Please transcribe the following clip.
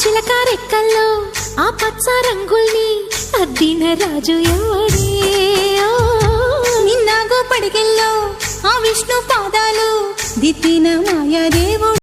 చిలక రెక్కల్లో ఆ పచ్చ రంగుల్ని అద్దిన రాజు ఎవడే నిన్నాగో పడికెల్లో ఆ విష్ణు పాదాలు దిద్దిన మాయాదేవుడు